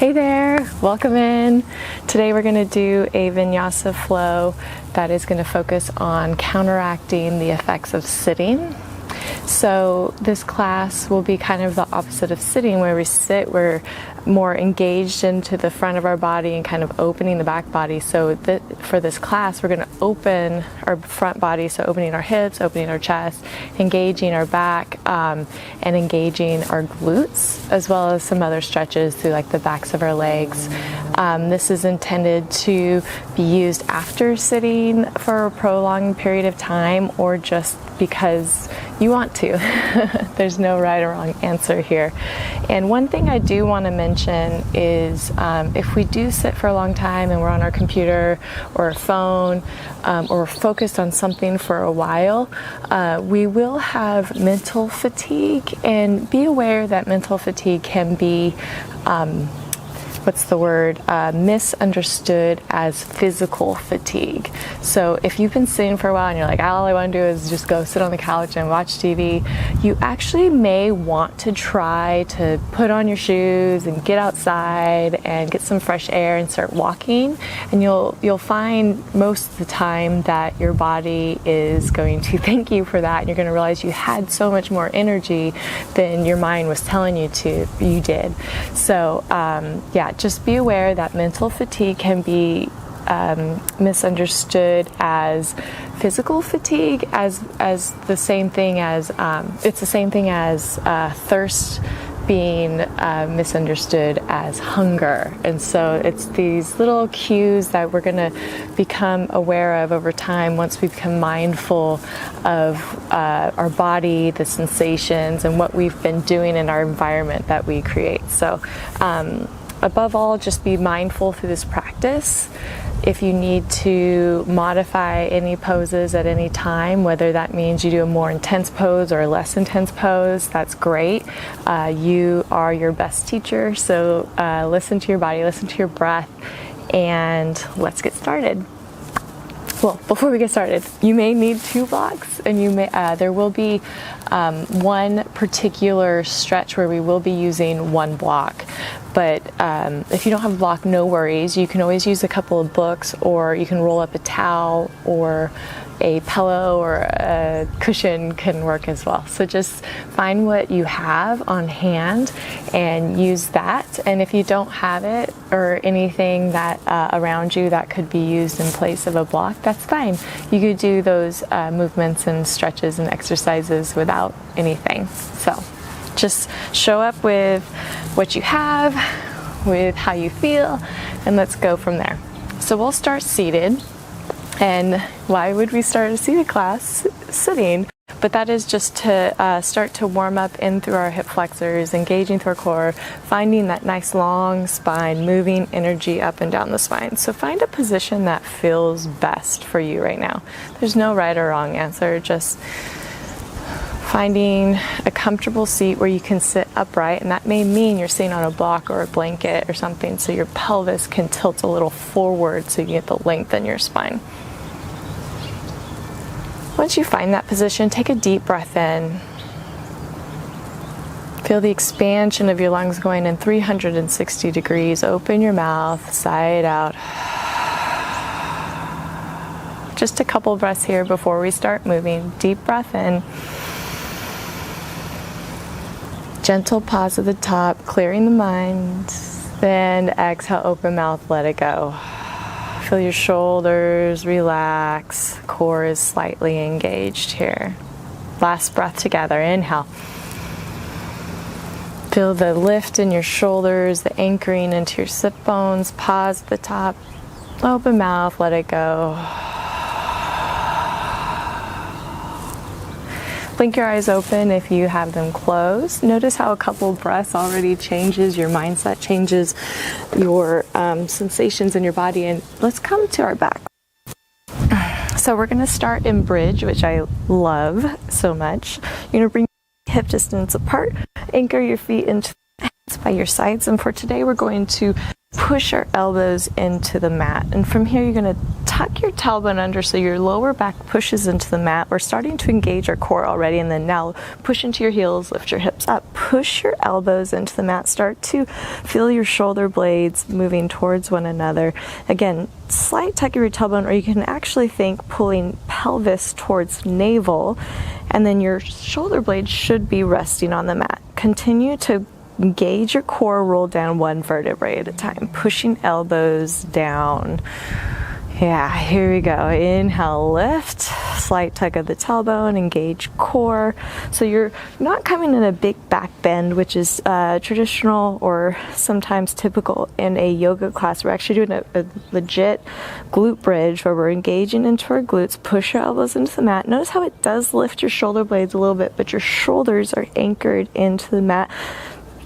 Hey there, welcome in. Today we're going to do a vinyasa flow that is going to focus on counteracting the effects of sitting. So this class will be kind of the opposite of sitting. Where we sit, we're more engaged into the front of our body and kind of opening the back body. So for this class, we're going to open our front body, so opening our hips, opening our chest, engaging our back, and engaging our glutes, as well as some other stretches through like the backs of our legs. This is intended to be used after sitting for a prolonged period of time, or just because you want to. There's no right or wrong answer here. And one thing I do want to mention is if we do sit for a long time and we're on our computer or a phone or focused on something for a while, we will have mental fatigue, and be aware that mental fatigue can be misunderstood as physical fatigue. So if you've been sitting for a while and you're like, all I want to do is just go sit on the couch and watch TV, you actually may want to try to put on your shoes and get outside and get some fresh air and start walking. And you'll find most of the time that your body is going to thank you for that, and you're going to realize you had so much more energy than your mind was telling you you did. So yeah, just be aware that mental fatigue can be misunderstood as physical fatigue, as the same thing as it's the same thing as thirst being misunderstood as hunger. And so it's these little cues that we're going to become aware of over time once we become mindful of our body, the sensations, and what we've been doing in our environment that we create. So above all, just be mindful through this practice. If you need to modify any poses at any time, whether that means you do a more intense pose or a less intense pose, that's great. You are your best teacher, so listen to your body, listen to your breath, and let's get started. Well, before we get started, you may need 2 blocks, and there will be one particular stretch where we will be using 1 block. But if you don't have a block, no worries. You can always use a couple of books, or you can roll up a towel, or a pillow or a cushion can work as well. So just find what you have on hand and use that. And if you don't have it, or anything that around you that could be used in place of a block, that's fine. You could do those movements and stretches and exercises without anything. So just show up with what you have, with how you feel, and let's go from there. So we'll start seated. And why would we start a seated class sitting? But that is just to start to warm up in through our hip flexors, engaging through our core, finding that nice long spine, moving energy up and down the spine. So find a position that feels best for you right now. There's no right or wrong answer, just finding a comfortable seat where you can sit upright, and that may mean you're sitting on a block or a blanket or something, so your pelvis can tilt a little forward so you get the length in your spine. Once you find that position, take a deep breath in. Feel the expansion of your lungs going in 360 degrees. Open your mouth, sigh it out. Just a couple breaths here before we start moving. Deep breath in. Gentle pause at the top, clearing the mind. Then exhale, open mouth, let it go. Feel your shoulders relax. Core is slightly engaged here. Last breath together. Inhale. Feel the lift in your shoulders, the anchoring into your sit bones. Pause at the top. Open mouth, let it go. Blink your eyes open if you have them closed. Notice how a couple breaths already changes your mindset, changes your sensations in your body. And let's come to our back. So we're going to start in bridge, which I love so much. You're going to bring your hip distance apart, anchor your feet into by your sides, and for today we're going to push our elbows into the mat, and from here you're going to tuck your tailbone under so your lower back pushes into the mat. We're starting to engage our core already, and then now push into your heels, lift your hips up, push your elbows into the mat, start to feel your shoulder blades moving towards one another. Again, slight tuck of your tailbone, or you can actually think pulling pelvis towards navel, and then your shoulder blades should be resting on the mat. Continue to engage your core, roll down one vertebrae at a time, pushing elbows down. Yeah, here we go. Inhale, lift, slight tug of the tailbone, engage core. So you're not coming in a big back bend, which is traditional or sometimes typical in a yoga class. We're actually doing a legit glute bridge where we're engaging into our glutes, push your elbows into the mat. Notice how it does lift your shoulder blades a little bit, but your shoulders are anchored into the mat.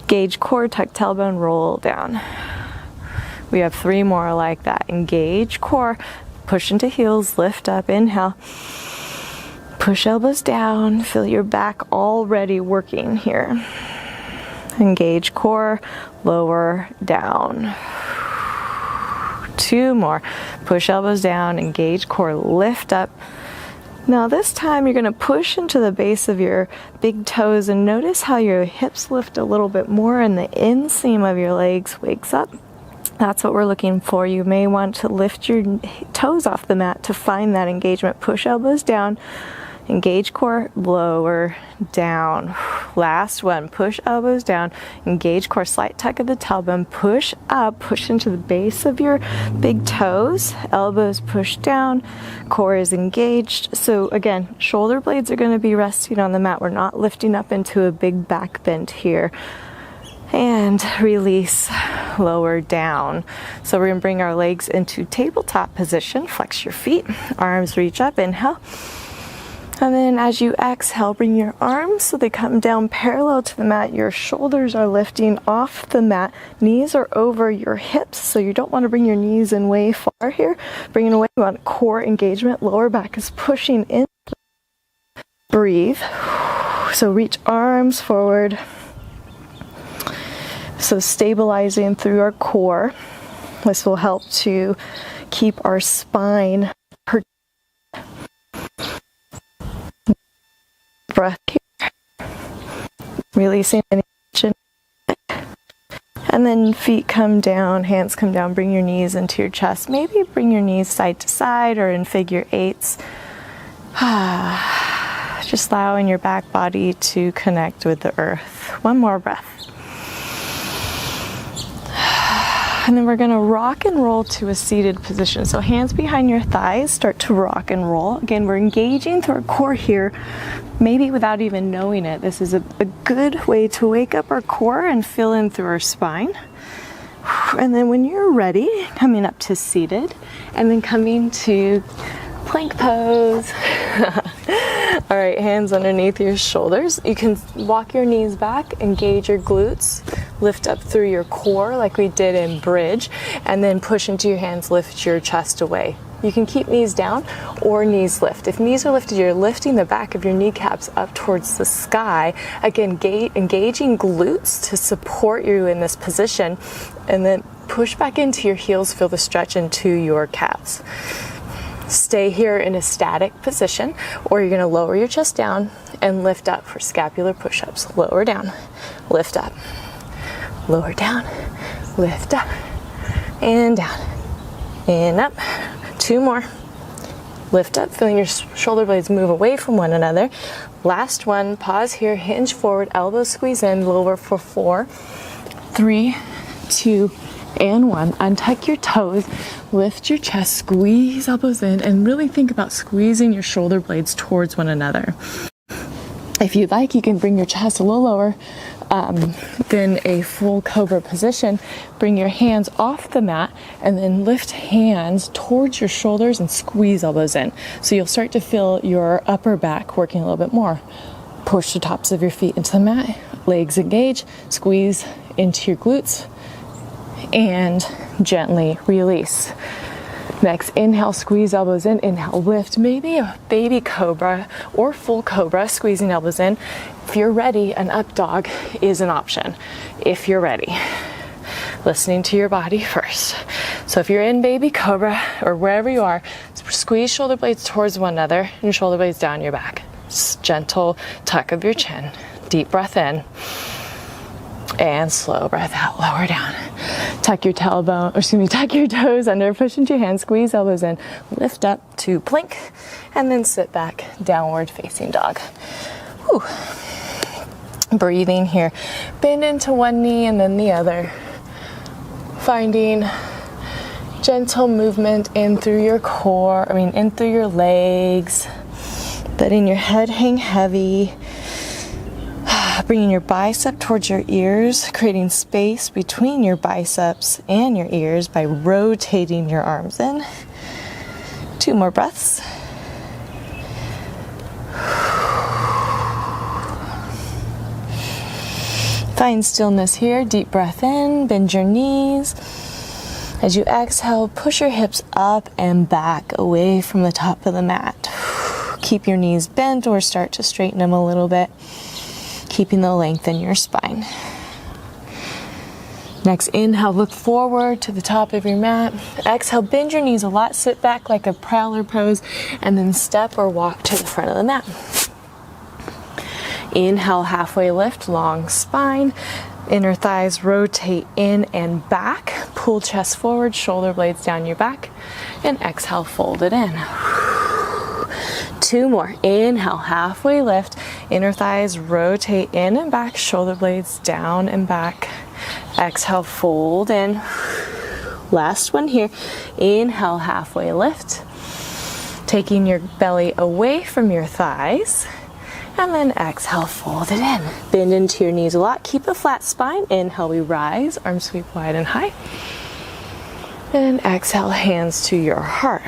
Engage core, tuck tailbone, roll down. We have 3 more like that. Engage core, push into heels, lift up, inhale. Push elbows down, feel your back already working here. Engage core, lower, down. 2 more. Push elbows down, engage core, lift up. Now this time you're going to push into the base of your big toes, and notice how your hips lift a little bit more and the inseam of your legs wakes up. That's what we're looking for. You may want to lift your toes off the mat to find that engagement. Push elbows down, engage core, lower, down. Last one, push elbows down, engage core, slight tuck of the tailbone, push up, push into the base of your big toes, elbows push down, core is engaged. So again, shoulder blades are going to be resting on the mat. We're not lifting up into a big back bend here. And release, lower down. So we're going to bring our legs into tabletop position, flex your feet, arms reach up, inhale. And then as you exhale, bring your arms so they come down parallel to the mat. Your shoulders are lifting off the mat. Knees are over your hips, so you don't want to bring your knees in way far here. Bring it away. You want core engagement. Lower back is pushing in. Breathe. So reach arms forward. So stabilizing through our core. This will help to keep our spine protected. Breath here, releasing any tension, and then feet come down, hands come down, bring your knees into your chest, maybe bring your knees side to side or in figure eights, just allowing your back body to connect with the earth. One more breath. And then we're going to rock and roll to a seated position. So hands behind your thighs, start to rock and roll. Again, we're engaging through our core here, maybe without even knowing it. This is a good way to wake up our core and fill in through our spine. And then when you're ready, coming up to seated, and then coming to plank pose. All right, hands underneath your shoulders. You can walk your knees back, engage your glutes, lift up through your core like we did in bridge, and then push into your hands, lift your chest away. You can keep knees down or knees lift. If knees are lifted, you're lifting the back of your kneecaps up towards the sky. Again, engaging glutes to support you in this position, and then push back into your heels, feel the stretch into your calves. Stay here in a static position, or you're going to lower your chest down and lift up for scapular push-ups. Lower down, lift up, lower down, lift up, and down, and up. 2 more. Lift up, feeling your shoulder blades move away from one another. Last one, pause here, hinge forward, elbows squeeze in, lower for 4, 3, 2, and 1. Untuck your toes, lift your chest, squeeze elbows in, and really think about squeezing your shoulder blades towards one another. If you'd like, you can bring your chest a little lower than a full cobra position. Bring your hands off the mat and then lift hands towards your shoulders and squeeze elbows in. So you'll start to feel your upper back working a little bit more. Push the tops of your feet into the mat, legs engage, squeeze into your glutes, and gently release. Next, inhale, squeeze elbows in. Inhale, lift, maybe a baby cobra or full cobra, squeezing elbows in. If you're ready, an up dog is an option. If you're ready, listening to your body first. So if you're in baby cobra or wherever you are, squeeze shoulder blades towards one another and shoulder blades down your back. Gentle tuck of your chin. Deep breath in. And slow breath out, lower down. Tuck your tailbone, or excuse me, tuck your toes under, push into your hands, squeeze elbows in, lift up to plank, and then sit back, downward facing dog. Whew. Breathing here. Bend into one knee and then the other. Finding gentle movement in through your core, in through your legs. Letting your head hang heavy. Bringing your bicep towards your ears, creating space between your biceps and your ears by rotating your arms in. 2 more breaths. Find stillness here. Deep breath in, bend your knees. As you exhale, push your hips up and back away from the top of the mat. Keep your knees bent or start to straighten them a little bit, keeping the length in your spine. Next, inhale, look forward to the top of your mat. Exhale, bend your knees a lot, sit back like a prowler pose, and then step or walk to the front of the mat. Inhale, halfway lift, long spine. Inner thighs rotate in and back. Pull chest forward, shoulder blades down your back. And exhale, fold it in. 2 more. Inhale, halfway lift. Inner thighs rotate in and back, shoulder blades down and back. Exhale, fold in. Last one here. Inhale, halfway lift. Taking your belly away from your thighs. And then exhale, fold it in. Bend into your knees a lot. Keep a flat spine. Inhale, we rise. Arms sweep wide and high. And exhale, hands to your heart.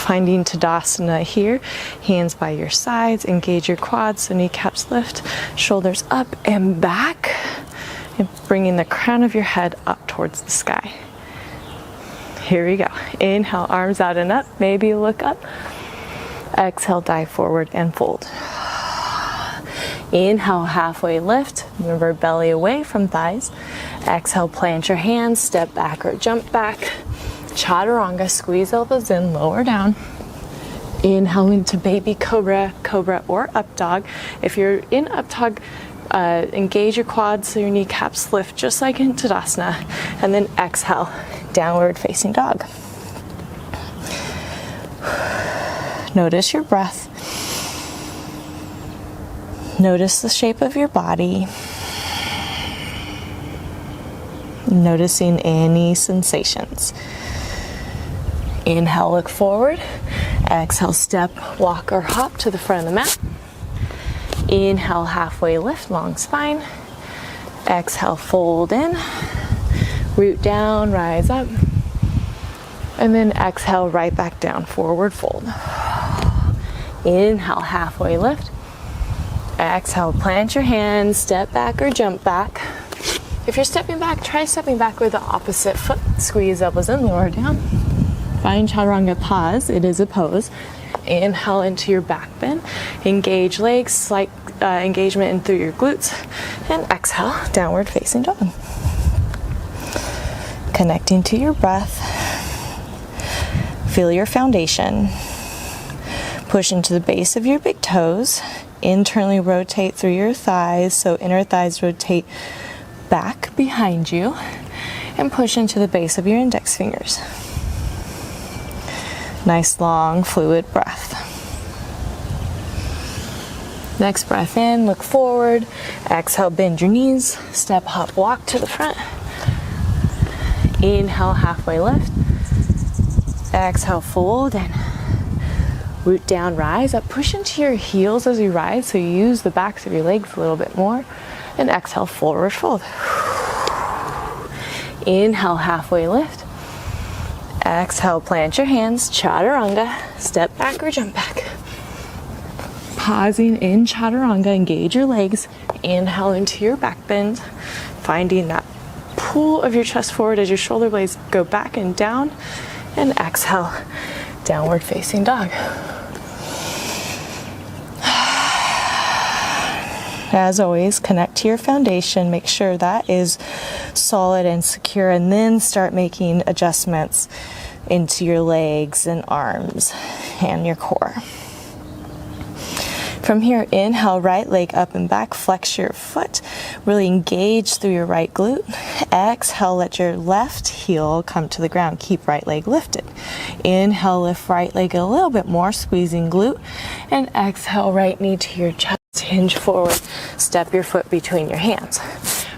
Finding Tadasana here. Hands by your sides. Engage your quads so kneecaps lift. Shoulders up and back. And bringing the crown of your head up towards the sky. Here we go. Inhale, arms out and up. Maybe look up. Exhale, dive forward and fold. Inhale, halfway lift. Remember, belly away from thighs. Exhale, plant your hands, step back or jump back. Chaturanga, squeeze elbows in, lower down. Inhale into baby cobra, cobra or up dog. If you're in up dog, engage your quads so your kneecaps lift just like in Tadasana. And then exhale, downward facing dog. Notice your breath. Notice the shape of your body. Noticing any sensations. Inhale, look forward. Exhale, step, walk, or hop to the front of the mat. Inhale, halfway lift, long spine. Exhale, fold in. Root down, rise up. And then exhale, right back down, forward fold. Inhale, halfway lift. Exhale, plant your hands, step back or jump back. If you're stepping back, try stepping back with the opposite foot. Squeeze elbows in, lower down. Find Chaturanga pause, it is a pose. Inhale into your back bend. Engage legs, slight engagement in through your glutes. And exhale, downward facing dog. Connecting to your breath. Feel your foundation. Push into the base of your big toes. Internally rotate through your thighs, so inner thighs rotate back behind you. And push into the base of your index fingers. Nice long fluid breath. Next breath in, look forward. Exhale, bend your knees. Step, hop, walk to the front. Inhale, halfway lift. Exhale, fold in. Root down, rise up. Push into your heels as you rise, so you use the backs of your legs a little bit more. And exhale, forward fold. Inhale, halfway lift. Exhale, plant your hands, Chaturanga, step back or jump back. Pausing in Chaturanga, engage your legs. Inhale into your back bend, finding that pull of your chest forward as your shoulder blades go back and down. And exhale, downward facing dog. As always, connect to your foundation, make sure that is solid and secure, and then start making adjustments into your legs and arms and your core. From here, inhale, right leg up and back, flex your foot, really engage through your right glute. Exhale, let your left heel come to the ground, keep right leg lifted. Inhale, lift right leg a little bit more, squeezing glute, and exhale, right knee to your chest, hinge forward, step your foot between your hands.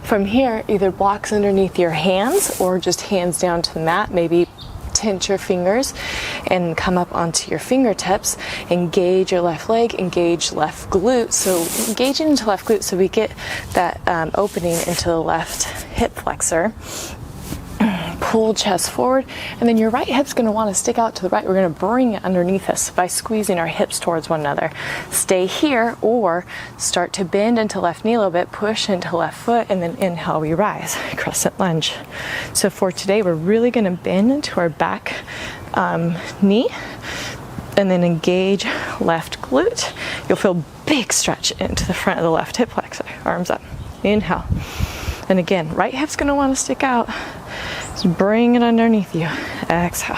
From here, either blocks underneath your hands or just hands down to the mat, maybe pinch your fingers and come up onto your fingertips. Engage your left leg, engage left glute. So engaging into left glute so we get that opening into the left hip flexor. Pull chest forward, and then your right hip's going to want to stick out to the right. We're going to bring it underneath us by squeezing our hips towards one another. Stay here or start to bend into left knee a little bit, push into left foot, and then inhale, we rise, crescent lunge. So for today, we're really going to bend into our back knee and then engage left glute. You'll feel big stretch into the front of the left hip flexor, arms up. Inhale. And again, right hip's going to want to stick out. Just bring it underneath you. Exhale.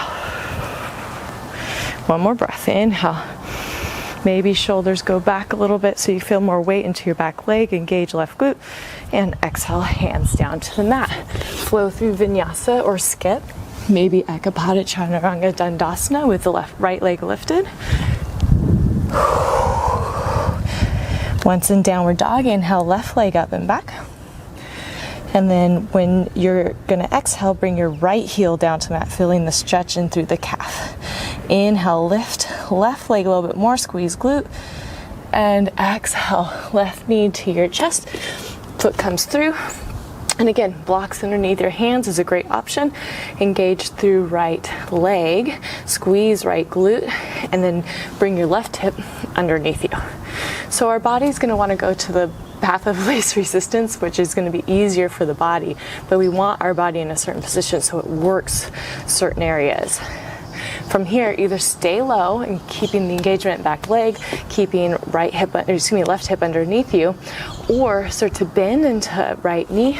One more breath. Inhale. Maybe shoulders go back a little bit so you feel more weight into your back leg. Engage left glute. And exhale, hands down to the mat. Flow through vinyasa or skip. Maybe Ekapada Chaturanga Dandasana with the right leg lifted. Once in downward dog, inhale, left leg up and back. And then when you're going to exhale, bring your right heel down to the mat, feeling the stretch in through the calf. Inhale, lift left leg a little bit more, squeeze glute. And exhale, left knee to your chest. Foot comes through. And again, blocks underneath your hands is a great option. Engage through right leg, squeeze right glute, and then bring your left hip underneath you. So our body's going to want to go to the path of least resistance, which is going to be easier for the body, but we want our body in a certain position so it works certain areas. From here, either stay low and keeping the engagement back leg, keeping left hip underneath you, or start to bend into right knee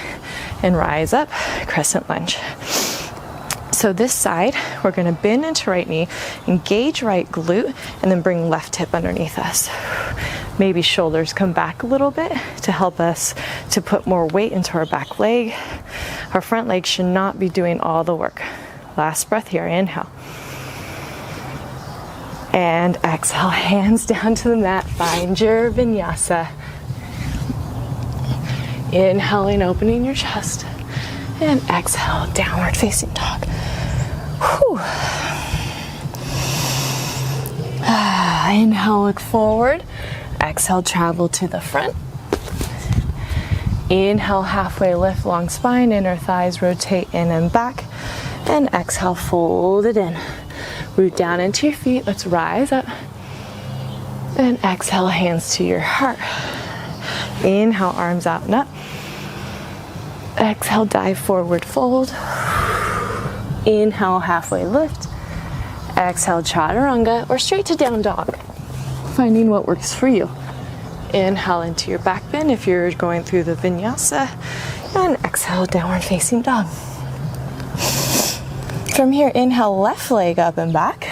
and rise up, crescent lunge. So this side, we're going to bend into right knee, engage right glute, and then bring left hip underneath us. Maybe shoulders come back a little bit to help us to put more weight into our back leg. Our front leg should not be doing all the work. Last breath here, inhale. And exhale, hands down to the mat, find your vinyasa. Inhaling, opening your chest. And exhale, downward facing dog. Whew. Inhale, look forward. Exhale, travel to the front. Inhale, halfway lift, long spine, inner thighs rotate in and back. And exhale, fold it in. Root down into your feet. Let's rise up. And exhale, hands to your heart. Inhale, arms out and up. Exhale, dive forward, fold. Inhale, halfway lift. Exhale, chaturanga or straight to down dog. Finding what works for you. Inhale into your back bend if you're going through the vinyasa. And exhale, downward facing dog. From here, inhale, left leg up and back.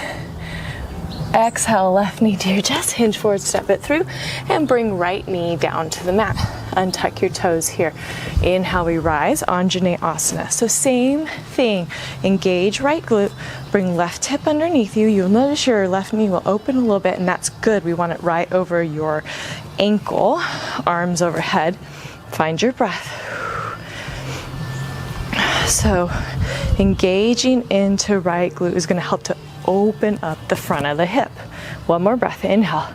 Exhale, left knee to your chest, hinge forward, step it through, and bring right knee down to the mat. Untuck your toes here. Inhale, we rise, Anjaneyasana. So same thing, engage right glute, bring left hip underneath you. You'll notice your left knee will open a little bit, and that's good. We want it right over your ankle, arms overhead. Find your breath. So engaging into right glute is going to help to open up the front of the hip. One more breath, inhale.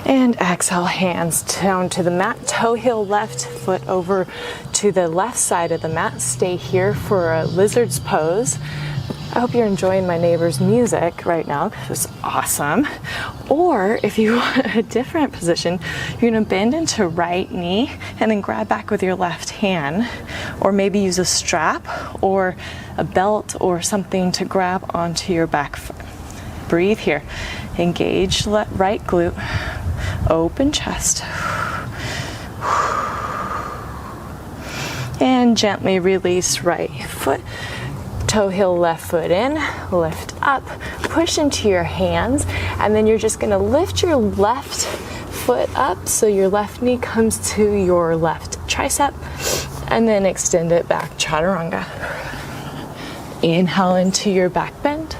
And exhale, hands down to the mat, toe heel left, foot over to the left side of the mat. Stay here for a lizard's pose. I hope you're enjoying my neighbor's music right now because it's awesome. Or if you want a different position, you're gonna bend into right knee and then grab back with your left hand, or maybe use a strap or a belt or something to grab onto your back foot. Breathe here. Engage right glute, open chest. And gently release right foot. Toe heel left foot in, lift up, push into your hands, and then you're just gonna lift your left foot up so your left knee comes to your left tricep, and then extend it back, chaturanga. Inhale into your back bend,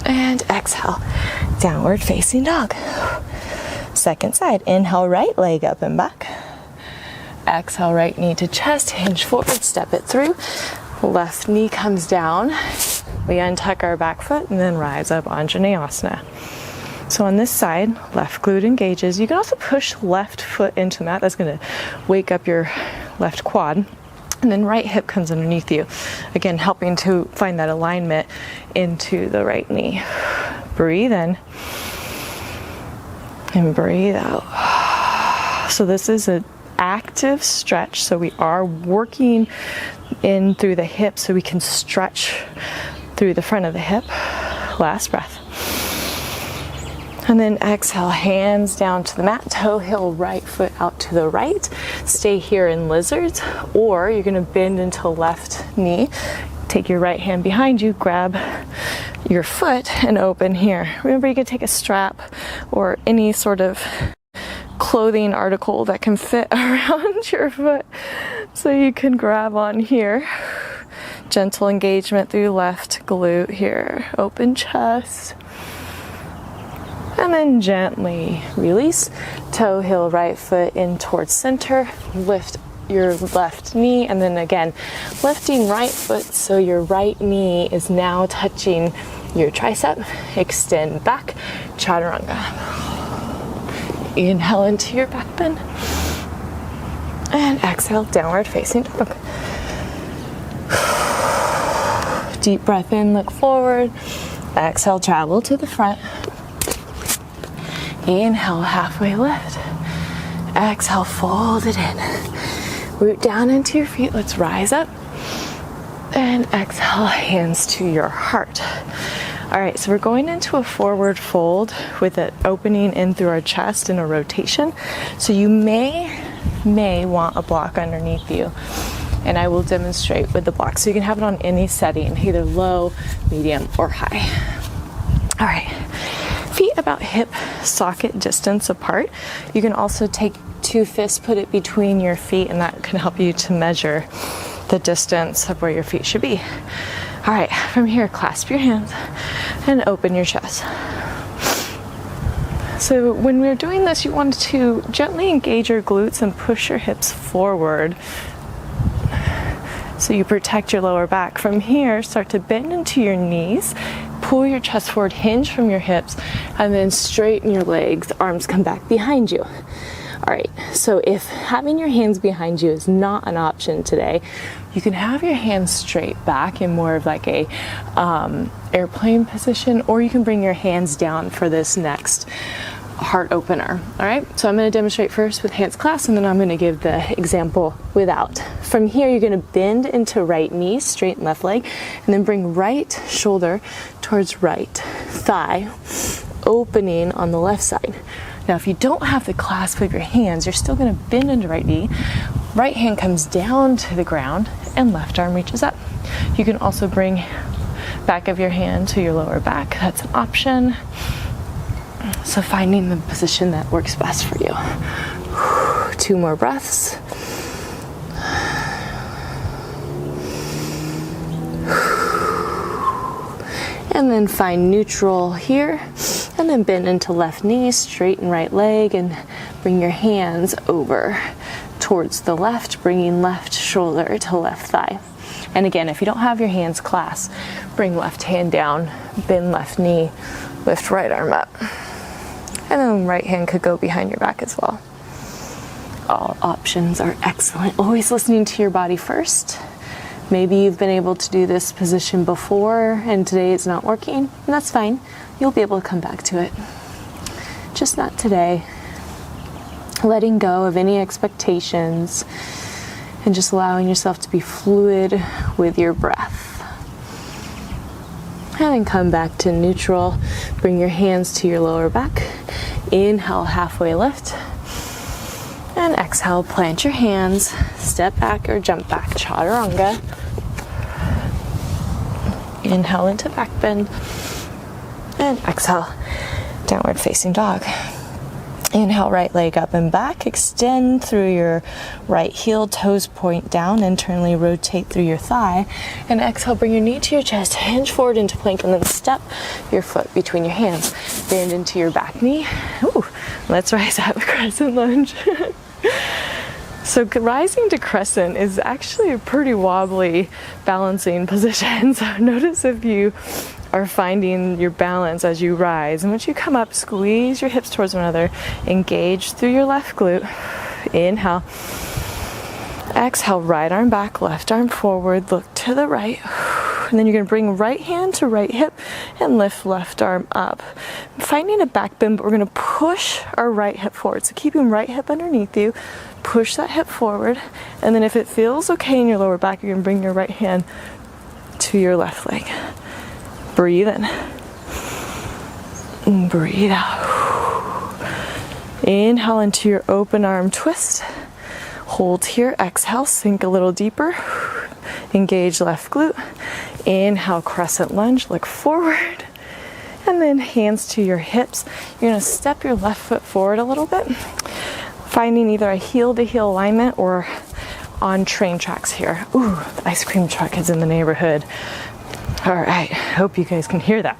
and exhale, downward facing dog. Second side, inhale, right leg up and back. Exhale, right knee to chest, hinge forward, step it through. Left knee comes down, we untuck our back foot and then rise up, Anjaneyasana. So on this side, left glute engages. You can also push left foot into the mat. That's gonna wake up your left quad. And then right hip comes underneath you. Again, helping to find that alignment into the right knee. Breathe in and breathe out. So this is an active stretch. So we are working in through the hip so we can stretch through the front of the hip. Last breath. And then exhale, hands down to the mat, toe heel right foot out to the right. Stay here in lizards, or you're gonna bend into left knee. Take your right hand behind you, grab your foot and open here. Remember, you can take a strap or any sort of clothing article that can fit around your foot so you can grab on here. Gentle engagement through left glute here. Open chest. And then gently release. Toe heel right foot in towards center. Lift your left knee, and then again, lifting right foot so your right knee is now touching your tricep. Extend back, chaturanga. Inhale into your back bend. And exhale, downward facing dog. Deep breath in, look forward. Exhale, travel to the front. Inhale, halfway lift. Exhale, fold it in. Root down into your feet. Let's rise up. And exhale, hands to your heart. All right, so we're going into a forward fold with it opening in through our chest in a rotation. So you may want a block underneath you, and I will demonstrate with the block. So you can have it on any setting, either low, medium, or high. All right, feet about hip socket distance apart. You can also take two fists, put it between your feet, and that can help you to measure the distance of where your feet should be. All right, from here, clasp your hands and open your chest. So when we're doing this, you want to gently engage your glutes and push your hips forward so you protect your lower back. From here, start to bend into your knees, pull your chest forward, hinge from your hips, and then straighten your legs, arms come back behind you. All right, so if having your hands behind you is not an option today, you can have your hands straight back in more of like a airplane position, or you can bring your hands down for this next heart opener. All right, so I'm going to demonstrate first with hands clasped, and then I'm going to give the example without. From here, you're going to bend into right knee, straighten left leg, and then bring right shoulder towards right thigh, opening on the left side. Now, if you don't have the clasp of your hands, you're still going to bend into right knee. Right hand comes down to the ground and left arm reaches up. You can also bring back of your hand to your lower back. That's an option. So finding the position that works best for you. 2 more breaths. And then find neutral here. And then bend into left knee, straighten right leg, and bring your hands over towards the left, bringing left shoulder to left thigh. And again, if you don't have your hands clasped, bring left hand down, bend left knee, lift right arm up. And then right hand could go behind your back as well. All options are excellent. Always listening to your body first, Maybe you've been able to do this position before and today it's not working, and that's fine. You'll be able to come back to it. Just not today. Letting go of any expectations and just allowing yourself to be fluid with your breath. And then come back to neutral. Bring your hands to your lower back. Inhale, halfway lift. And exhale, plant your hands. Step back or jump back, chaturanga. Inhale into back bend. And exhale, downward facing dog. Inhale, right leg up and back. Extend through your right heel, toes point down. Internally rotate through your thigh. And exhale, bring your knee to your chest, hinge forward into plank, and then step your foot between your hands. Bend into your back knee. Ooh, let's rise up, crescent lunge. So rising to crescent is actually a pretty wobbly balancing position. So notice if you are finding your balance as you rise. And once you come up, squeeze your hips towards one another. Engage through your left glute. Inhale. Exhale, right arm back, left arm forward. Look to the right. And then you're going to bring right hand to right hip and lift left arm up. Finding a back bend, but we're going to push our right hip forward. So keeping right hip underneath you. Push that hip forward. And then if it feels okay in your lower back, you're going to bring your right hand to your left leg. Breathe in. And breathe out. Inhale into your open arm twist. Hold here. Exhale, sink a little deeper. Engage left glute. Inhale, crescent lunge. Look forward. And then hands to your hips. You're going to step your left foot forward a little bit. Finding either a heel to heel alignment or on train tracks here. Ooh, the ice cream truck is in the neighborhood. All right, hope you guys can hear that.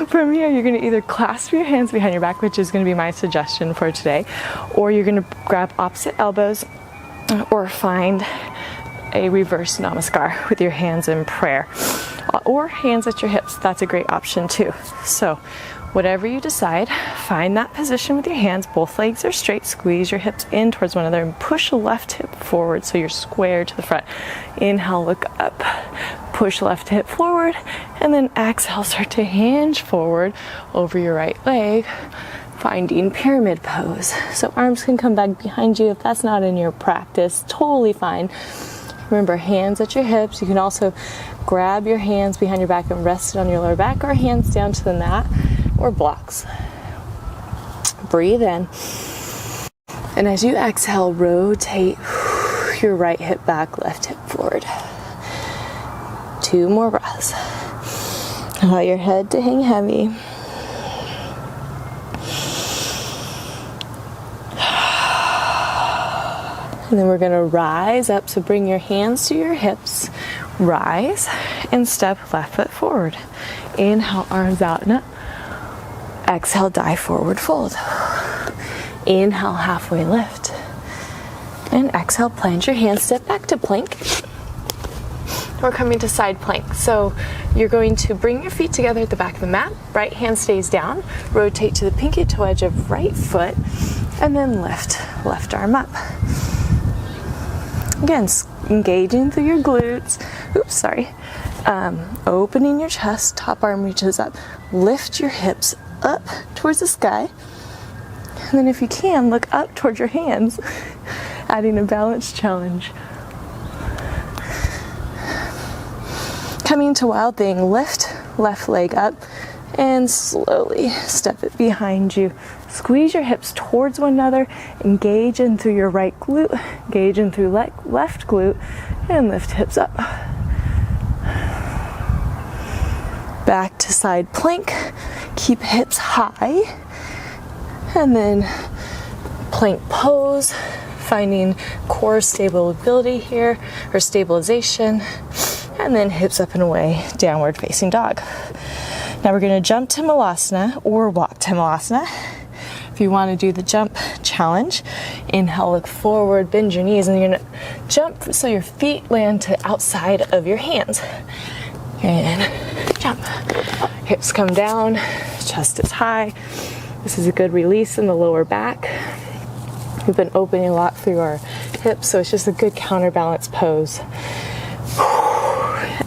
From here, you're going to either clasp your hands behind your back, which is going to be my suggestion for today, or you're going to grab opposite elbows or find a reverse namaskar with your hands in prayer, or hands at your hips. That's a great option too. So whatever you decide, find that position with your hands. Both legs are straight. Squeeze your hips in towards one another and push the left hip forward so you're square to the front. Inhale, look up. Push left hip forward. And then exhale, start to hinge forward over your right leg, finding pyramid pose. So arms can come back behind you if that's not in your practice. Totally fine. Remember, hands at your hips. You can also grab your hands behind your back and rest it on your lower back, or hands down to the mat, or blocks. Breathe in. And as you exhale, rotate your right hip back, left hip forward. 2 more breaths. Allow your head to hang heavy. And then we're going to rise up. So bring your hands to your hips. Rise and step left foot forward. Inhale, arms out and up. Exhale, dive forward fold. Inhale, halfway lift. And exhale, plant your hands, step back to plank. We're coming to side plank. So you're going to bring your feet together at the back of the mat. Right hand stays down. Rotate to the pinky toe edge of right foot. And then lift left arm up. Again, engaging through your glutes. Oops, sorry. Opening your chest, top arm reaches up. Lift your hips up towards the sky. And then if you can, look up towards your hands, adding a balance challenge. Coming to wild thing, lift left leg up and slowly step it behind you. Squeeze your hips towards one another, engage in through your right glute, engage in through left glute, and lift hips up. Back to side plank, keep hips high, and then plank pose, finding core stability here, or stabilization, and then hips up and away, downward facing dog. Now we're going to jump to Malasana or walk to Malasana. If you want to do the jump challenge, inhale, look forward, bend your knees, and you're going to jump so your feet land to outside of your hands. And jump. Hips come down, chest is high. This is a good release in the lower back. We've been opening a lot through our hips, so it's just a good counterbalance pose.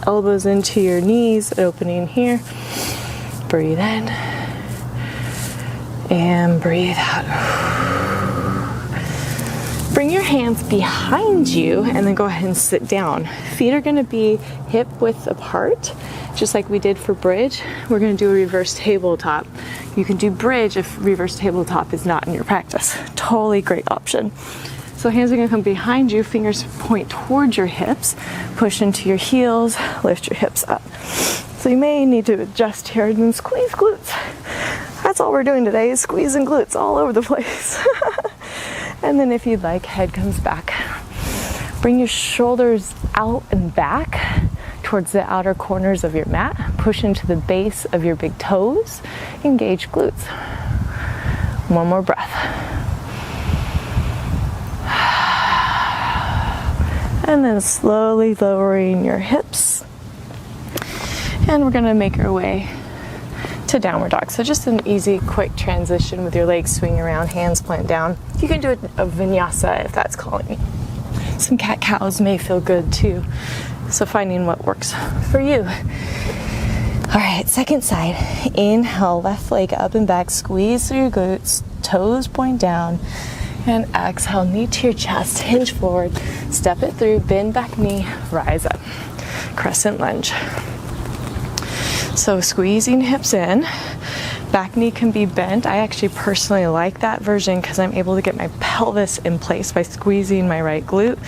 elbows into your knees, opening here. Breathe in and breathe out. Bring your hands behind you and then go ahead and sit down. Feet are gonna be hip width apart, just like we did for bridge. We're gonna do a reverse tabletop. You can do bridge if reverse tabletop is not in your practice. Totally great option. So hands are gonna come behind you, fingers point towards your hips, push into your heels, lift your hips up. So you may need to adjust here and then squeeze glutes. That's all we're doing today is squeezing glutes all over the place. And then if you'd like, head comes back. Bring your shoulders out and back towards the outer corners of your mat. Push into the base of your big toes. Engage glutes. One more breath. And then slowly lowering your hips. And we're gonna make our way to downward dog. So just an easy, quick transition with your legs swing around, hands plant down. You can do a vinyasa if that's calling you. Some cat-cows may feel good too. So finding what works for you. All right, second side. Inhale, left leg up and back, squeeze through your glutes, toes point down. And exhale, knee to your chest, hinge forward, step it through, bend back knee, rise up. Crescent lunge. So squeezing hips in, back knee can be bent. I actually personally like that version because I'm able to get my pelvis in place by squeezing my right glute,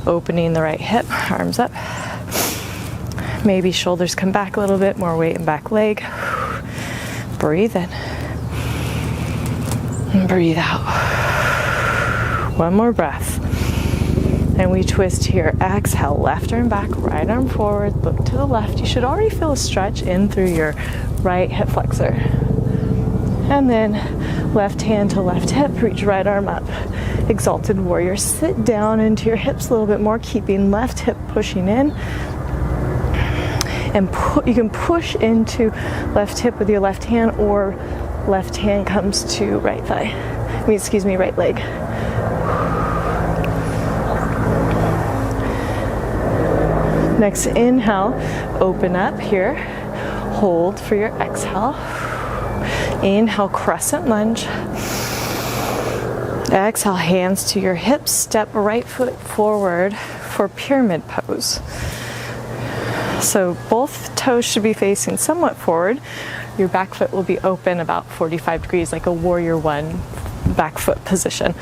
opening the right hip, arms up. Maybe shoulders come back a little bit, more weight in back leg. Breathe in. And breathe out. One more breath. And we twist here. Exhale, left arm back, right arm forward, look to the left. You should already feel a stretch in through your right hip flexor. And then left hand to left hip, reach right arm up. Exalted warrior, sit down into your hips a little bit more, keeping left hip pushing in. And you can push into left hip with your left hand, or left hand comes to right thigh. Right leg. Next inhale, open up here, hold for your exhale. Inhale, crescent lunge. Exhale, hands to your hips, step right foot forward for pyramid pose. So both toes should be facing somewhat forward. Your back foot will be open about 45 degrees, like a warrior one back foot position.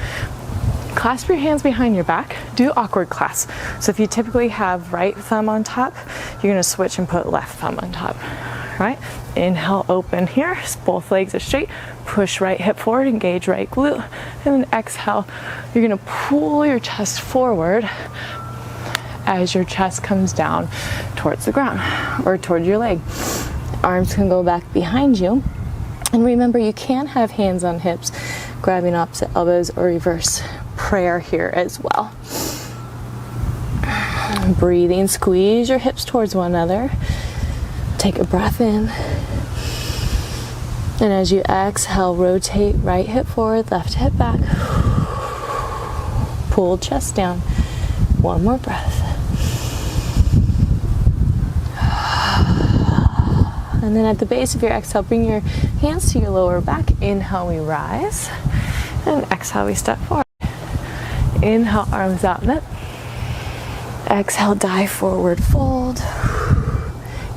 Clasp your hands behind your back. Do awkward clasp. So if you typically have right thumb on top, you're gonna switch and put left thumb on top. Right? Inhale, open here. Both legs are straight. Push right hip forward, engage right glute. And then exhale, you're gonna pull your chest forward as your chest comes down towards the ground or toward your leg. Arms can go back behind you. And remember, you can have hands on hips, grabbing opposite elbows, or reverse prayer here as well. Breathing, squeeze your hips towards one another. Take a breath in. And as you exhale, rotate right hip forward, left hip back. Pull chest down. One more breath. And then at the base of your exhale, bring your hands to your lower back. Inhale, we rise. And exhale, we step forward. Inhale, arms out and up. Exhale, dive forward, fold.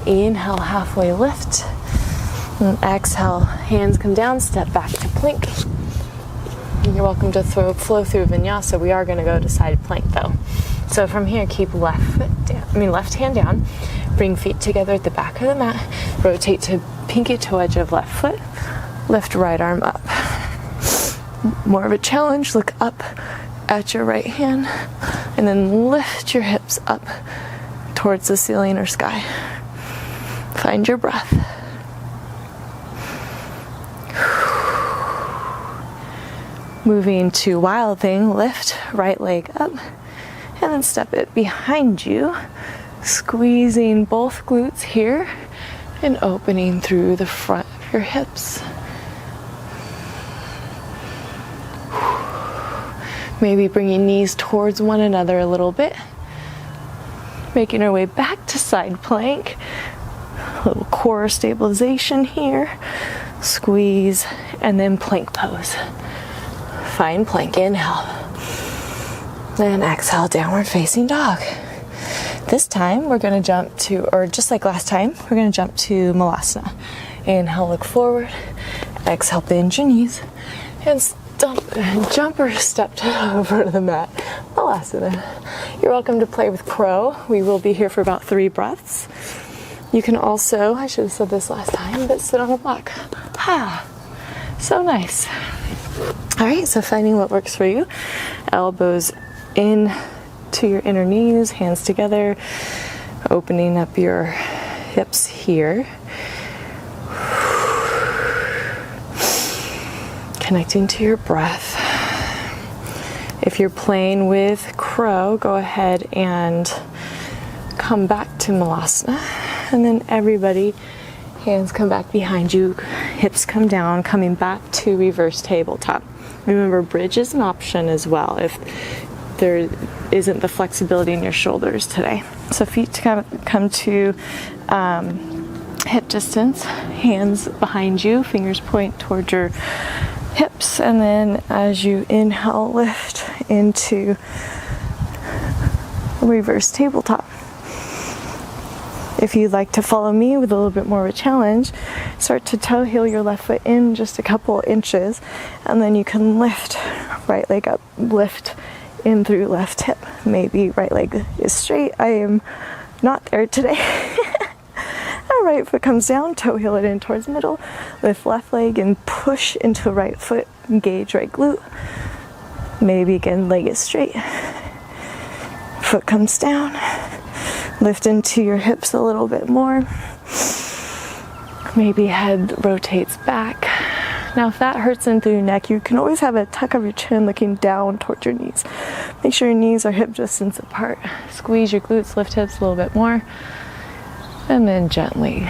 Inhale, halfway lift. And exhale, hands come down, step back to plank. And you're welcome to flow through vinyasa. We are going to go to side plank though. So from here, keep left hand down. Bring feet together at the back of the mat. Rotate to pinky toe edge of left foot. Lift right arm up. More of a challenge, look up at your right hand and then lift your hips up towards the ceiling or sky. Find your breath. Moving to wild thing, lift right leg up and then step it behind you, squeezing both glutes here and opening through the front of your hips. Maybe bringing knees towards one another a little bit. Making our way back to side plank. A little core stabilization here. Squeeze, and then plank pose. Find plank, inhale. Then exhale, downward facing dog. This time we're gonna jump to, or just like last time, we're gonna jump to Malasana. Inhale, look forward. Exhale, bend your knees. And jump or step over to the mat. Malasana. You're welcome to play with crow. We will be here for about 3 breaths. You can also, I should have said this last time, but sit on a block. Ha! So nice. All right, so finding what works for you. Elbows in to your inner knees, hands together, opening up your hips here. Connecting to your breath. If you're playing with crow, go ahead and come back to Malasana. And then everybody, hands come back behind you, hips come down, coming back to reverse tabletop. Remember, bridge is an option as well if there isn't the flexibility in your shoulders today. So feet come to hip distance, hands behind you, fingers point towards your hips, and then as you inhale, lift into reverse tabletop. If you'd like to follow me with a little bit more of a challenge, start to toe heel your left foot in just a couple inches, and then you can lift right leg up, lift in through left hip. Maybe right leg is straight. I am not there today. Right foot comes down, toe heel it in towards middle, lift left leg and push into right foot, engage right glute. Maybe again, leg is straight. Foot comes down, lift into your hips a little bit more. Maybe head rotates back. Now if that hurts in through your neck, you can always have a tuck of your chin looking down towards your knees. Make sure your knees are hip distance apart. Squeeze your glutes, lift hips a little bit more. And then gently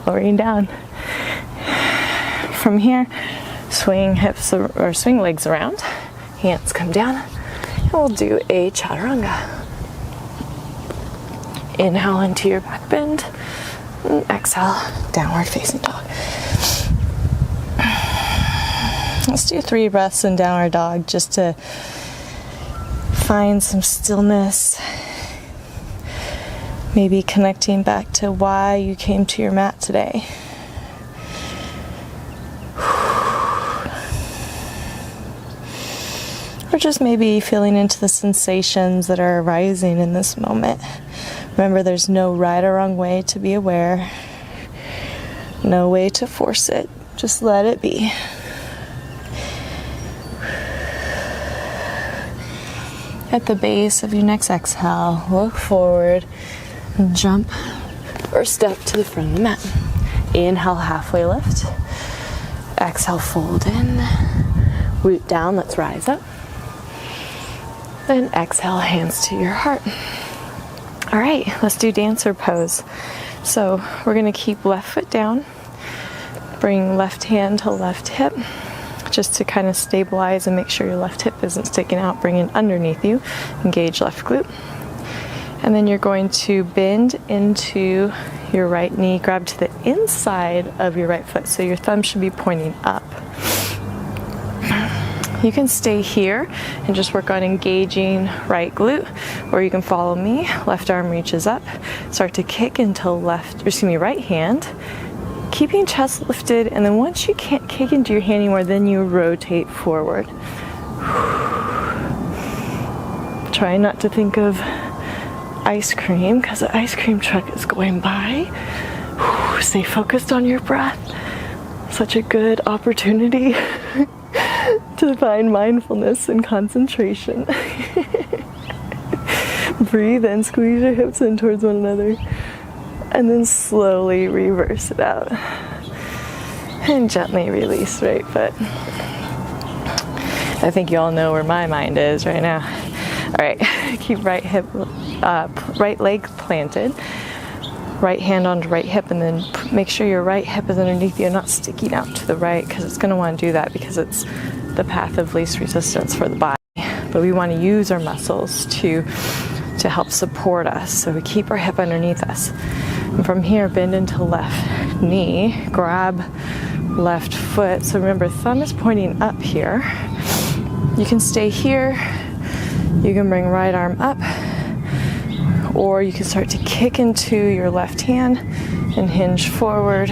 lowering down. From here, swing hips or swing legs around. Hands come down. And we'll do a chaturanga. Inhale into your back bend. And exhale, downward facing dog. Let's do 3 breaths in downward dog just to find some stillness. Maybe connecting back to why you came to your mat today. Or just maybe feeling into the sensations that are arising in this moment. Remember, there's no right or wrong way to be aware. No way to force it. Just let it be. At the base of your next exhale, look forward. Jump or step to the front of the mat. Inhale, halfway lift. Exhale, fold in. Root down, let's rise up. Then exhale, hands to your heart. All right, let's do dancer pose. So we're gonna keep left foot down. Bring left hand to left hip, just to kind of stabilize and make sure your left hip isn't sticking out. Bring it underneath you. Engage left glute. And then you're going to bend into your right knee, grab to the inside of your right foot, so your thumb should be pointing up. You can stay here and just work on engaging right glute, or you can follow me. Left arm reaches up, start to kick into right hand, keeping chest lifted, and then once you can't kick into your hand anymore, then you rotate forward. Try not to think of ice cream because the ice cream truck is going by. Stay focused on your breath. Such a good opportunity to find mindfulness and concentration. Breathe and squeeze your hips in towards one another, and then slowly reverse it out and gently release right foot. I think you all know where my mind is right now. All right, keep right leg planted, right hand onto right hip, and then make sure your right hip is underneath you, not sticking out to the right, because it's going to want to do that because it's the path of least resistance for the body. But we want to use our muscles to to help support us. So we keep our hip underneath us. And from here, bend into left knee, grab left foot. So remember, thumb is pointing up here. You can stay here. You can bring right arm up, or you can start to kick into your left hand and hinge forward.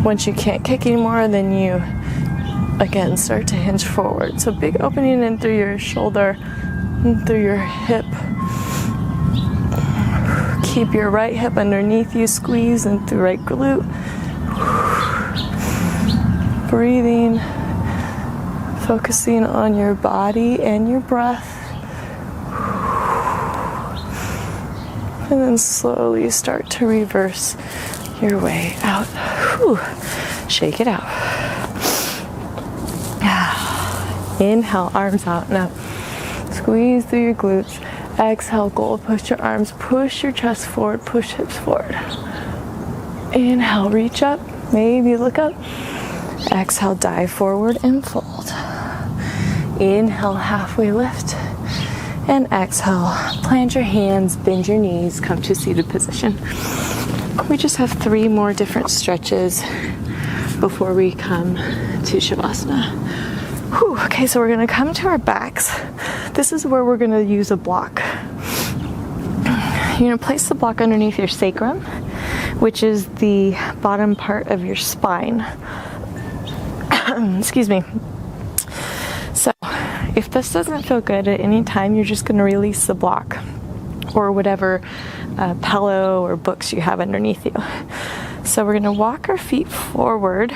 Once you can't kick anymore, then you again start to hinge forward. So big opening in through your shoulder and through your hip. Keep your right hip underneath you, squeeze in through right glute. Breathing, focusing on your body and your breath. And then slowly start to reverse your way out. Whew. Shake it out. Inhale, arms out. Now, squeeze through your glutes. Exhale, gold. Push your arms. Push your chest forward. Push hips forward. Inhale, reach up. Maybe look up. Exhale, dive forward and fold. Inhale, halfway lift. And exhale, plant your hands, bend your knees, come to seated position. We just have 3 more different stretches before we come to Shavasana. Whew, okay, so we're gonna come to our backs. This is where we're gonna use a block. You're gonna place the block underneath your sacrum, which is the bottom part of your spine. Excuse me. So, if this doesn't feel good at any time, you're just going to release the block or whatever pillow or books you have underneath you. So we're going to walk our feet forward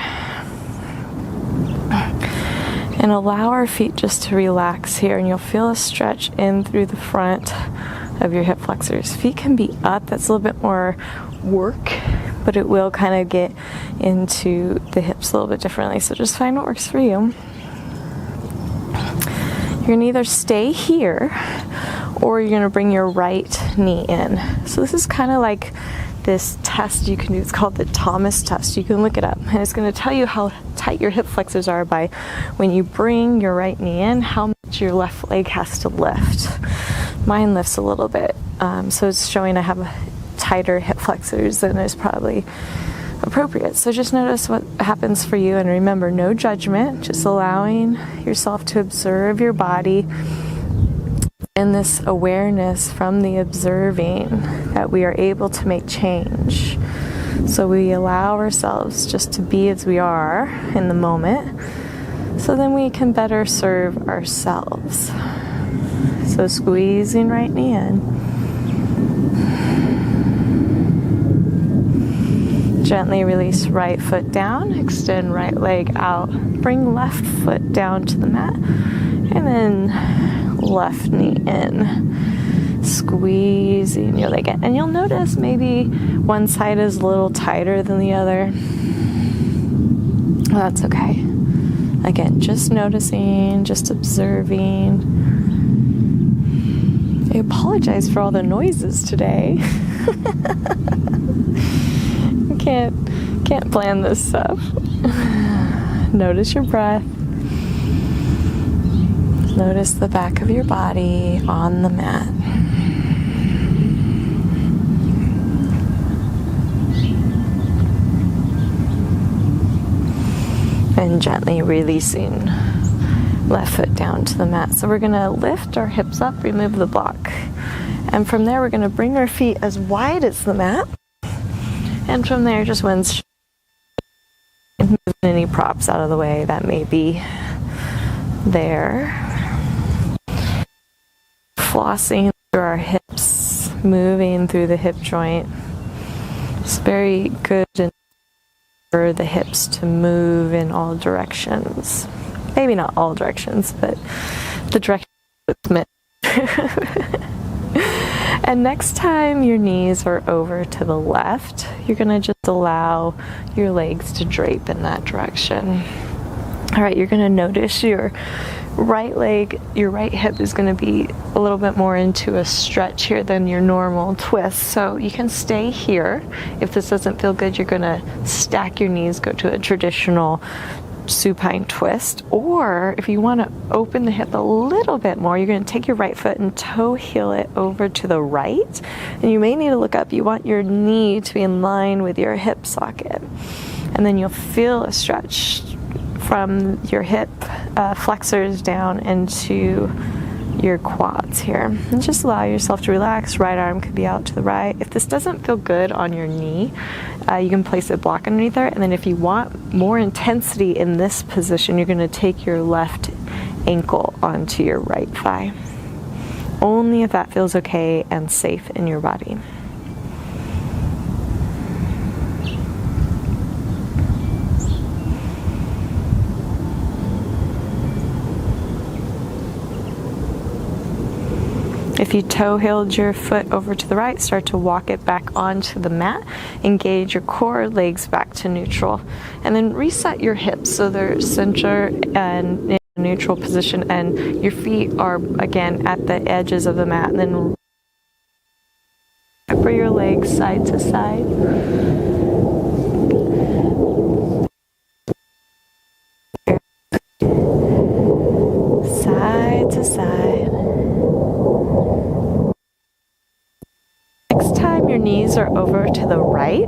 and allow our feet just to relax here, and you'll feel a stretch in through the front of your hip flexors. Feet can be up, that's a little bit more work, but it will kind of get into the hips a little bit differently. So just find what works for you. You're gonna either stay here or you're gonna bring your right knee in. So this is kind of like this test you can do. It's called the Thomas test. You can look it up, and it's gonna tell you how tight your hip flexors are by when you bring your right knee in, how much your left leg has to lift. Mine lifts a little bit, so it's showing I have tighter hip flexors than is probably appropriate. So just notice what happens for you, and remember, no judgment, just allowing yourself to observe your body and this awareness from the observing that we are able to make change. So we allow ourselves just to be as we are in the moment, so then we can better serve ourselves. So squeezing right knee in. Gently release right foot down, extend right leg out, bring left foot down to the mat, and then left knee in. Squeezing your leg in. And you'll notice maybe one side is a little tighter than the other. Well, that's okay. Again, just noticing, just observing. I apologize for all the noises today. Can't plan this stuff. Notice your breath. Notice the back of your body on the mat. And gently releasing left foot down to the mat. So we're going to lift our hips up, remove the block. And from there, we're going to bring our feet as wide as the mat. And from there, just moving any props out of the way that may be there. Flossing through our hips, moving through the hip joint. It's very good for the hips to move in all directions. Maybe not all directions, but the direction it's meant. And next time your knees are over to the left, you're going to just allow your legs to drape in that direction. All right, you're going to notice your right leg, your right hip is going to be a little bit more into a stretch here than your normal twist. So you can stay here. If this doesn't feel good, you're going to stack your knees, go to a traditional supine twist. Or if you want to open the hip a little bit more, you're going to take your right foot and toe heel it over to the right. And you may need to look up. You want your knee to be in line with your hip socket. And then you'll feel a stretch from your hip flexors down into your quads here. And just allow yourself to relax. Right arm could be out to the right. If this doesn't feel good on your knee, you can place a block underneath there. And then if you want more intensity in this position, you're going to take your left ankle onto your right thigh. Only if that feels okay and safe in your body. If you toe heeled your foot over to the right, start to walk it back onto the mat. Engage your core, legs back to neutral. And then reset your hips so they're center and in a neutral position, and your feet are again at the edges of the mat. And then for your legs side to side. Side to side. Next time your knees are over to the right,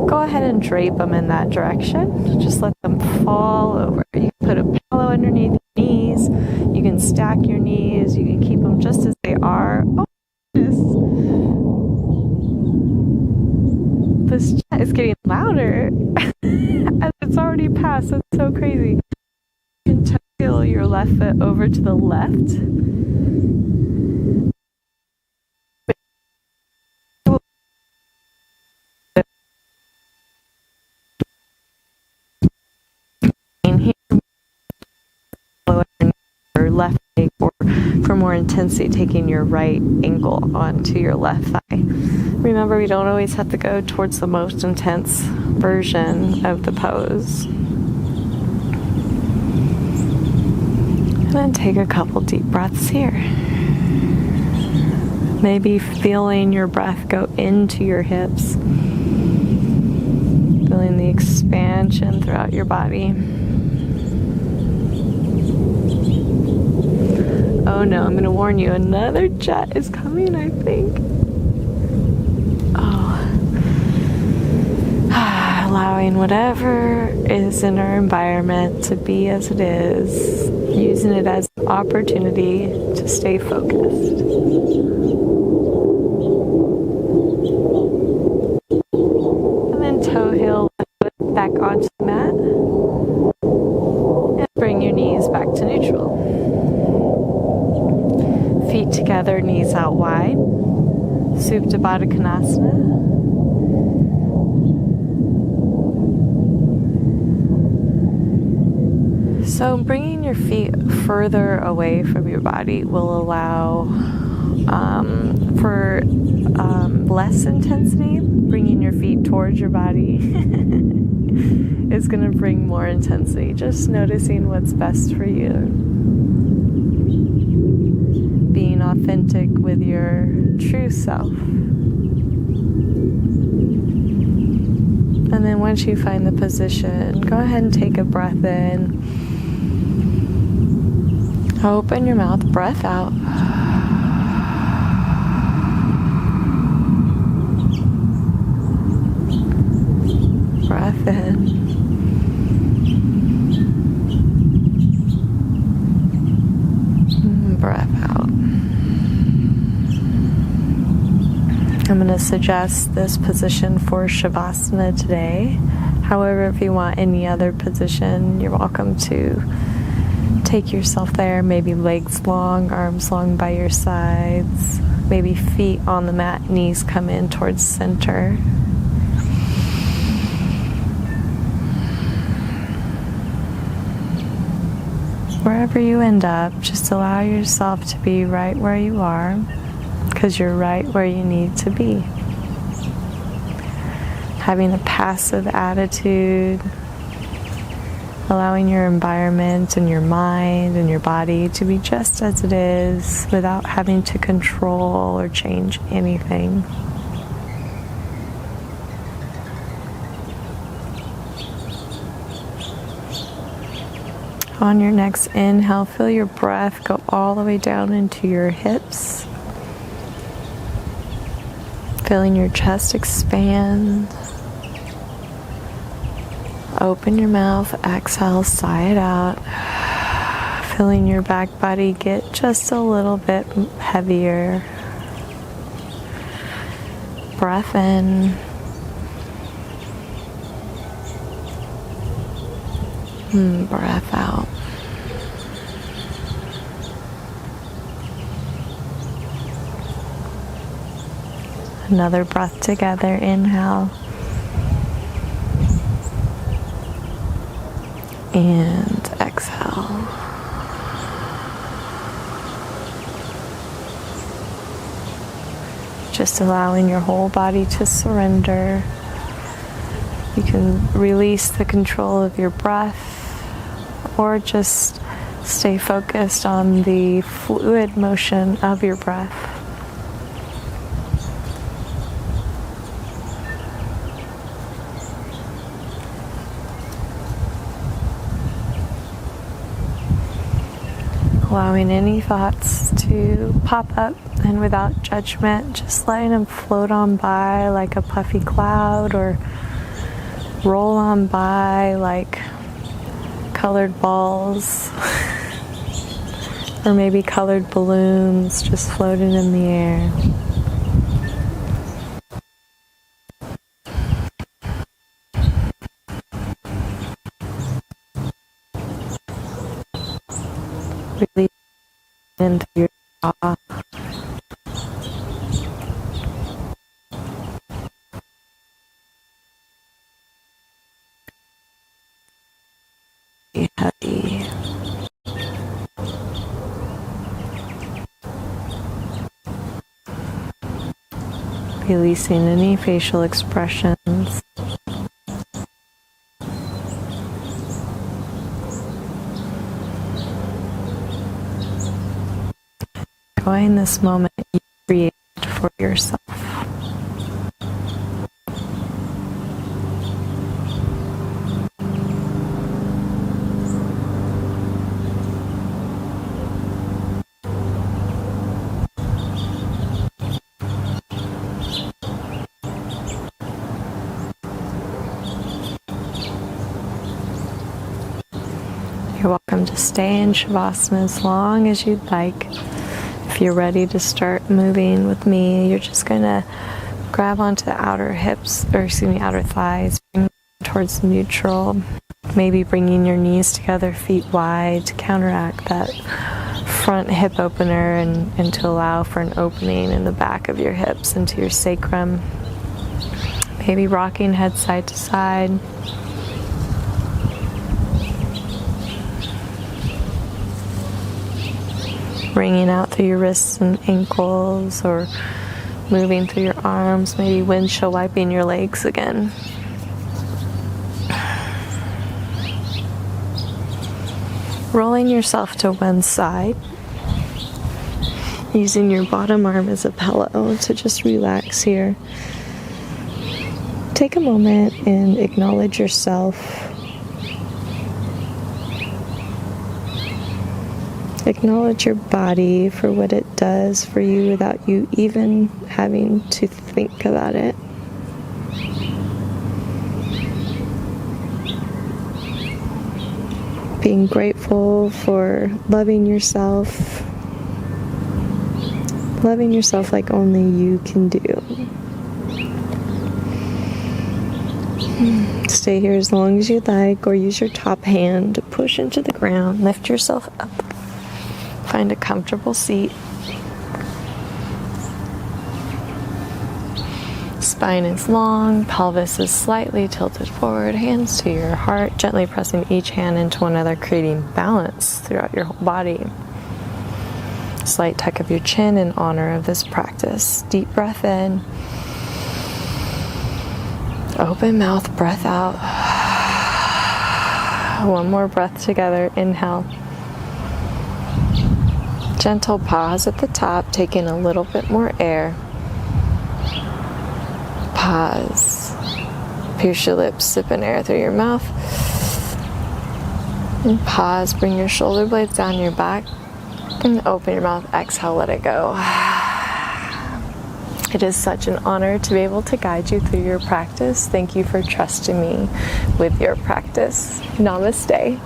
go ahead and drape them in that direction. Just let them fall over. You can put a pillow underneath your knees. You can stack your knees. You can keep them just as they are. Oh, this chat is getting louder as it's already passed. That's so crazy. You can toe your left foot over to the left. Left leg, or for more intensity, taking your right ankle onto your left thigh. Remember, we don't always have to go towards the most intense version of the pose. And then take a couple deep breaths here. Maybe feeling your breath go into your hips, feeling the expansion throughout your body. Oh no, I'm going to warn you, another jet is coming, I think. Oh. Allowing whatever is in our environment to be as it is, using it as an opportunity to stay focused. And then toe heel back onto the mat. And bring your knees back to neutral. Feet together, knees out wide. Supta Baddha Konasana. So bringing your feet further away from your body will allow for less intensity. Bringing your feet towards your body is going to bring more intensity. Just noticing what's best for you. Being authentic with your true self. And then once you find the position, go ahead and take a breath in. Open your mouth, breath out. Breath in. Breath out. I'm going to suggest this position for Shavasana today. However, if you want any other position, you're welcome to take yourself there. Maybe legs long, arms long by your sides. Maybe feet on the mat, knees come in towards center. Wherever you end up, just allow yourself to be right where you are, because you're right where you need to be. Having a passive attitude, allowing your environment and your mind and your body to be just as it is without having to control or change anything. On your next inhale, feel your breath go all the way down into your hips. Feeling your chest expand. Open your mouth, exhale, sigh it out. Feeling your back body get just a little bit heavier. Breath in. Breath out. Another breath together. Inhale. And exhale. Just allowing your whole body to surrender. You can release the control of your breath or just stay focused on the fluid motion of your breath. Allowing any thoughts to pop up, and without judgment, just letting them float on by like a puffy cloud or roll on by like colored balls or maybe colored balloons just floating in the air. Really into your jaw. Heavy. Releasing any facial expressions. Enjoying this moment you create for yourself. You're welcome to stay in Shavasana as long as you'd like. If you're ready to start moving with me, you're just going to grab onto the outer hips, outer thighs, bring them towards neutral. Maybe bringing your knees together, feet wide, to counteract that front hip opener and to allow for an opening in the back of your hips into your sacrum. Maybe rocking head side to side. Wringing out through your wrists and ankles, or moving through your arms, maybe windshield wiping your legs again. Rolling yourself to one side, using your bottom arm as a pillow to just relax here. Take a moment and acknowledge yourself. Acknowledge your body for what it does for you without you even having to think about it. Being grateful for loving yourself like only you can do. Stay here as long as you'd like, or use your top hand to push into the ground. Lift yourself up. Find a comfortable seat. Spine is long, pelvis is slightly tilted forward, hands to your heart, gently pressing each hand into one another, creating balance throughout your whole body. Slight tuck of your chin in honor of this practice. Deep breath in. Open mouth, breath out. One more breath together. Inhale. Gentle pause at the top, taking a little bit more air. Pause. Pierce your lips, sip in air through your mouth. And pause, bring your shoulder blades down your back, and open your mouth, exhale, let it go. It is such an honor to be able to guide you through your practice. Thank you for trusting me with your practice. Namaste.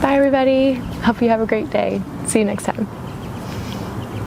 Bye everybody. Hope you have a great day. See you next time.